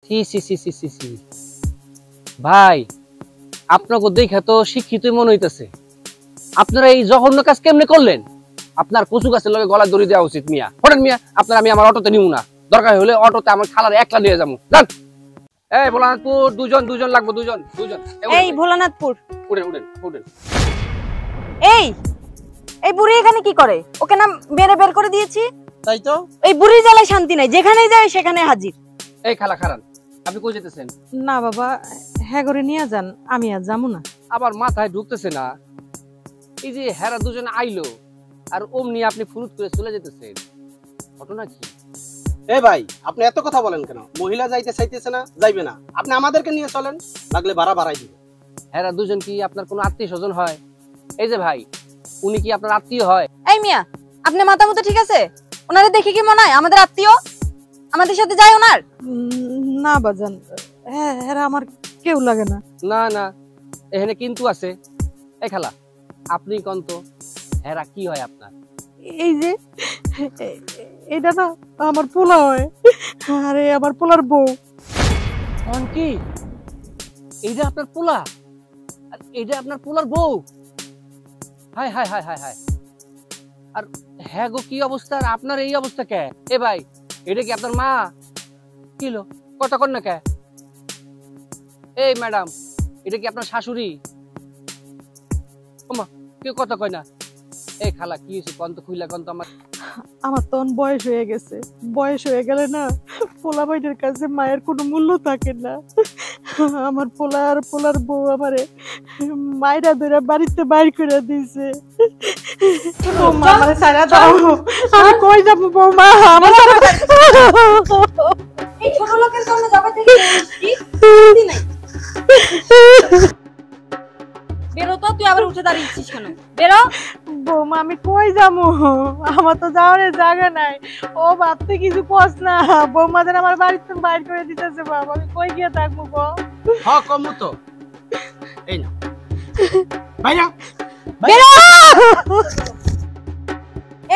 C সি সি সি সি সি ভাই, আপনাকে দেখে তো শিক্ষিতই মনে হইতেছে। আপনারা এই জঘন্য কাজ কেমনে করলেন? আপনার কচু গাছের লগে গলা দড়ি দেওয়া উচিত। মিয়া হঠাৎ মিয়া, আপনার আমি আমার অটোতে নিব না, দরকার হলে অটোতে আমার খালার একলা নিয়ে যাবো। যান। এই ভোলানাথপুর দুজন লাগবো, দুজন। এই ভোলানাথপুর উঠেন উঠেন উঠেন। এই এই বুড়ি এখানে কি করে? ওকে না মেরে বের করে দিয়েছি। তাই তো, এই বুড়ির জ্বালায় শান্তি নাই, যেখানেই যায় সেখানে হাজির। এই খালা খারান, আপনি কই যেতেছেন? না বাবা, হ্যাঁ করে নিয়ে যান, আমি আর যাবো না। আবার মাথায় ঢুকতেছে না। এই যে হেরা দুজন আইলো আর অমনি আপনি ফুরুত করে চলে যেতেছেন, ঘটনা কি? এ ভাই আপনি এত কথা বলেন কেন? মহিলা যাইতে চাইতেছে না, যাইবে না, আপনি আমাদেরকে নিয়ে চলেন, লাগলে ভাড়া বাড়াই দিবেন। হেরা দুজন কি আপনার কোনো আত্মীয় স্বজন হয়? এই যে ভাই, উনি কি আপনার আত্মীয় হয়? এই মিয়া, আপনার মাথা মতো ঠিক আছে? ওনারে দেখে কি মনে হয় আমাদের আত্মীয়? আমাদের সাথে যায় ওনার? না বাজান, হ্যাঁ হ্যাঁ আমার কেউ লাগে না। না না, এখানে কিন্তু আছে। এই খালা, আপনি কোন তো হেরা কি হয় আপনার? এই যে এটা না আমার পোলা হয়, আরে আমার পোলার বউ। কোন কি? এইটা আপনার পোলা আর এইটা আপনার পোলার বউ? হায় হায় হায় হায় হায়। আর হ্যাঁ গো, কি অবস্থা? আর আপনার এই অবস্থা কে? এ ভাই, এটা কি আপনার মা? কিলো কথা কন না কে? এই ম্যাডাম, এটা কি আপনার শাশুড়ি? ওমা, কেউ কথা কয় না। এই খালা, কি হয়েছে কন্ত? খুইলা কন্ত আমার। আমার তখন বয়স হয়ে গেছে, বয়স হয়ে গেলে না পোলা ভাইদের কাছে মায়ের কোনো মূল্য থাকে না। আমার পোলা আর পোলার বউ আমারে মায়েরা ধরে বাড়িতে বাইর করে দিয়েছে। বৌমা আমারে ছাড়া দাও, আমি কই যাবো বৌমা? আমার এই ছোট লোকের জন্য জবে থেকে নাই। বেরো তো, তুই আবার উঠে দাঁড়িয়েছিস কেন? বেরো। বৌমা আমি কই যাবো? আমার তো যাওয়ার জায়গা নাই। ও ভাবতে কিছু কস না, বৌমা যেন আমার বাড়িতে বাইর করে দিতেছে। বাবা আমি কই গিয়ে থাকবো গো? হ্যাঁ কমু তো, এই না ভাইরা বেরো।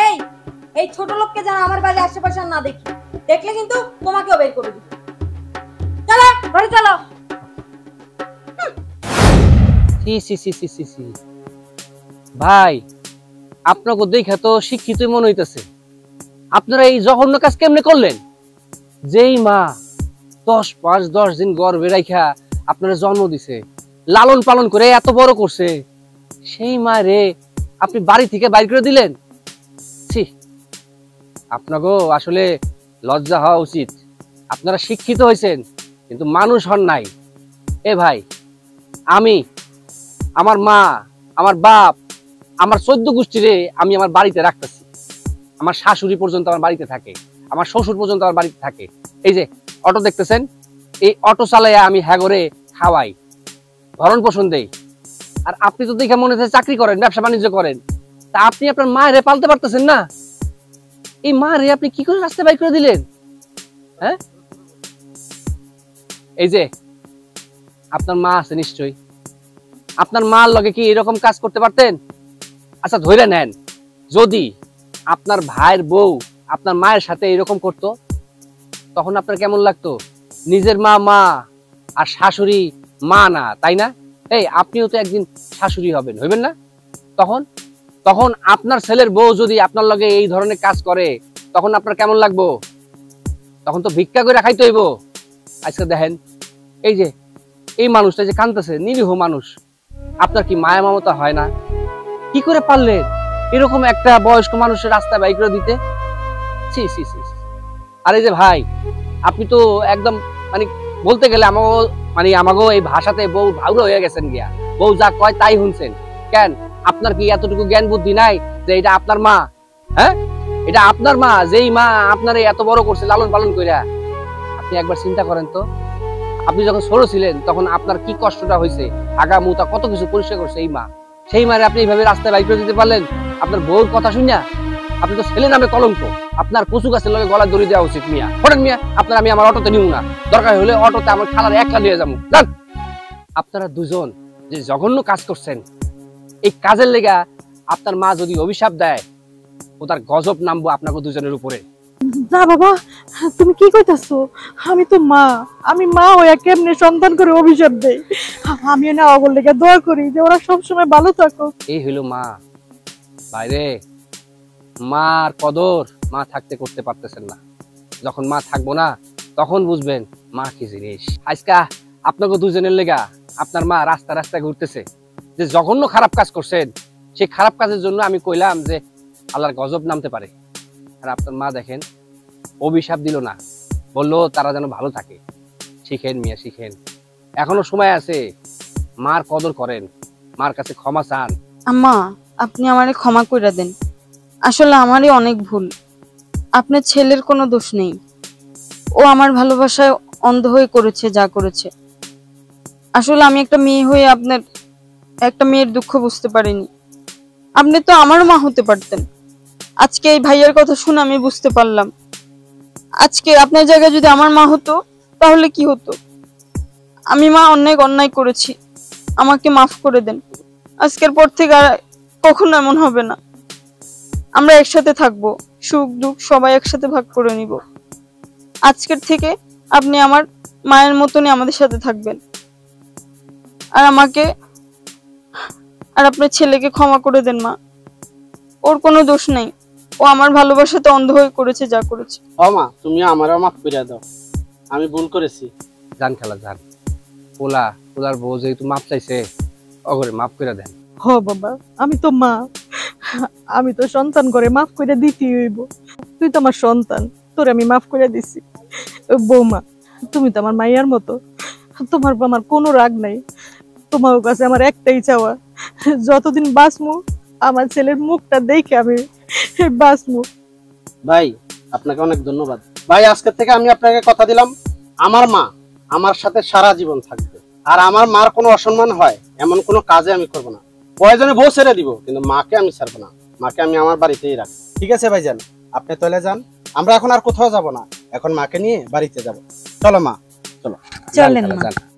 এই এই ছোট লোককে যেন আমার বাড়ির আশেপাশে না দেখি, দেখলে কিন্তু তোমাকেও বের করে দিব। চলো ঘরে চলো। সি সি সি সি সি সি ভাই, আপনাকে দেখে তো শিক্ষিতই মনে হইতেছে। আপনারা এই জঘন্য কাজ কেমনে করলেন? যেই মা 10 মাস 10 দিন গর্ভে রাইখা আপনারা জন্ম দিছে, লালন পালন করে এত বড় করছে, সেই মা রে আপনি বাড়ি থেকে বাইর করে দিলেন। ছি, আপনাকেও আসলে লজ্জা হওয়া উচিত। আপনারা শিক্ষিত হয়েছেন কিন্তু মানুষ হন নাই। এ ভাই, আমি, আমার মা, আমার বাপ, আমার 14 গোষ্ঠীরে আমি আমার বাড়িতে রাখতেছি। আমার শাশুড়ি পর্যন্ত আমার বাড়িতে থাকে, আমার শ্বশুর পর্যন্ত আমার বাড়িতে থাকে। এই যে অটো দেখতেছেন, এই অটো চালাইয়া আমি হ্যাগরে খাওয়াই, ভরণ পোষণ দেই। আর আপনি তো দেখে মনে হচ্ছে চাকরি করেন, ব্যবসা বাণিজ্য করেন, তা আপনি আপনার মায়ের পালতে পারতেছেন না। এই মারে আপনি কি করে রাস্তায় বাইর করে দিলেন? হ্যাঁ, এই যে আপনার মা আছে নিশ্চয়ই, আপনার মার লগে কি এরকম কাজ করতে পারতেন? আচ্ছা ধরে নেন, যদি আপনার ভাইয়ের বউ আপনার মায়ের সাথে এরকম করতো, তখন আপনার কেমন লাগতো? নিজের মা মা আর শাশুড়ি মা না, তাই না? এই আপনিও তো একদিন শাশুড়ি হবেন, হইবেন না? তখন তখন আপনার ছেলের বউ যদি আপনার লগে এই ধরনের কাজ করে, তখন আপনার কেমন লাগবো? তখন তো ভিক্ষা করে খাইতে হইব। আজকে দেখেন, এই যে এই মানুষটা যে কাঁদতেছে, নিরীহ মানুষ, আপনার কি মায়া মমতা হয় না? কি করে পারলেন এরকম একটা বয়স্ক মানুষের রাস্তায় বাইক করে দিতে? ছি ছি ছি। আর এই যে ভাই, আপনি তো একদম মানে বলতে গেলে আমাগো এই ভাষাতে বউ ভাউরা হয়ে গেছেন গিয়া। বউ যা কয় তাই শুনছেন কেন? আপনার কি এতটুকু জ্ঞান বুদ্ধি নাই যে এটা আপনার মা? হ্যাঁ, এটা আপনার মা, যেই মা আপনার এত বড় করছে লালন পালন কইরা। আপনি একবার চিন্তা করেন তো, আপনি যখন ছোট ছিলেন তখন আপনার কি কষ্টটা হয়েছে, আগা মুতা কত কিছু পরিষ্কার করছে এই মা। সেই মারে আপনি এইভাবে রাস্তায় বাইক করে দিতে পারলেন আপনার বউর কথা শুনিয়া? আপনি তো ছেলে নামে কলঙ্ক। আপনার কচু গাছের লগে গলা দড়ি দেওয়া উচিত। মিয়া হঠাৎ মিয়া, আপনার আমি আমার অটোতে নিব না, দরকার হলে অটোতে আমার খালার একলা নিয়ে যাবো। আপনারা দুজন যে জঘন্য কাজ করছেন, এই কাজের লেগা আপনার মা যদি অভিশাপ দেয়, ও তার গজব নামবো আপনাকে দুজনের উপরে। না বাবা, তুমি কি কইতাছো? আমি তো মা, আমি মা হইয়া কেমনে সন্তান করে অভিশাপ দেই? আমি না ওগুলো লেগে দোয়া করি যে ওরা সবসময় ভালো থাকুক। এই হইলো মা। বাইরে মার কদর মা থাকতে করতে পারতেছেন না, যখন মা থাকবো না তখন বুঝবেন মা কি জিনিস। আজকা আপনাকে দুজনের লেগা আপনার মা রাস্তা রাস্তায় ঘুরতেছে, যে জঘন্য খারাপ কাজ করছেন সেই খারাপ কাজের জন্য আমি কইলাম যে আল্লাহর গজব নামতে পারে। আর আপনার মা দেখেন অভিশাপ দিল না, বললো তারা যেন ভালো থাকে। শিখেন মিয়া, শিখেন, এখনো সময় আছে। মার কদর করেন, মার কাছে ক্ষমা চান। আম্মা, আপনি আমারে ক্ষমা কইরা দেন। আসলে আমারই অনেক ভুল, আপনার ছেলের কোনো দোষ নেই। ও আমার ভালোবাসায় অন্ধ হয়ে করেছে যা করেছে। আসলে আমি একটা মেয়ে হয়ে আপনার একটা মেয়ের দুঃখ বুঝতে পারিনি। আপনি তো আমারও মা হতে পারতেন। আজকে এই ভাইয়ার কথা শুনে আমি বুঝতে পারলাম, আজকে আপনার জায়গায় যদি আমার মা হতো তাহলে কি হতো। আমি মা অনেক অন্যায় করেছি, আমাকে মাফ করে দেন। আজকের পর থেকে আর কখনো এমন হবে না। আমরা একসাথে থাকবো, সুখ দুঃখ সবাই একসাথে ভাগ করে নিব। আজকের থেকে আপনি আমার মায়ের মতনই আমাদের সাথে থাকবেন। আর আমাকে আর আপনার ছেলেকে ক্ষমা করে দেন মা। ওর কোনো দোষ নেই, ও আমার ভালোবাসাতে অন্ধ হয়ে করেছে যা করেছে। ও মা, তুমি আমারও মাফ করে দাও, আমি ভুল করেছি। যান খালা যান, পোলার বউ যেহেতু মাপ চাইছে অগরে মাফ করে দেন। হ বাবা, আমি তো মা, আমি তো সন্তান করে মাফ করে দিতেই হইব। তুই তো আমার সন্তান, তোরে আমি মাফ করে দিছি। বৌমা, তুমি তো আমার মাইয়ার মতো, তোমার উপর আমার কোনো রাগ নাই। তোমার কাছে আমার একটাই চাওয়া, যতদিন বাঁচমু আমার ছেলের মুখটা দেখে আমি বাঁচমু। ভাই, আপনাকে অনেক ধন্যবাদ। ভাই, আজকের থেকে আমি আপনাকে কথা দিলাম, আমার মা আমার সাথে সারা জীবন থাকবে। আর আমার মার কোনো অসম্মান হয় এমন কোনো কাজে আমি করবো না। প্রয়োজনে বউ ছেড়ে দিব, কিন্তু মাকে আমি ছাড়বো না। মাকে আমি আমার বাড়িতেই রাখবো। ঠিক আছে ভাইজান, আপনি চলে যান। আমরা এখন আর কোথাও যাব না, এখন মাকে নিয়ে বাড়িতে যাব। চলো মা, চলো। চলেন যান মা। খালা, যান।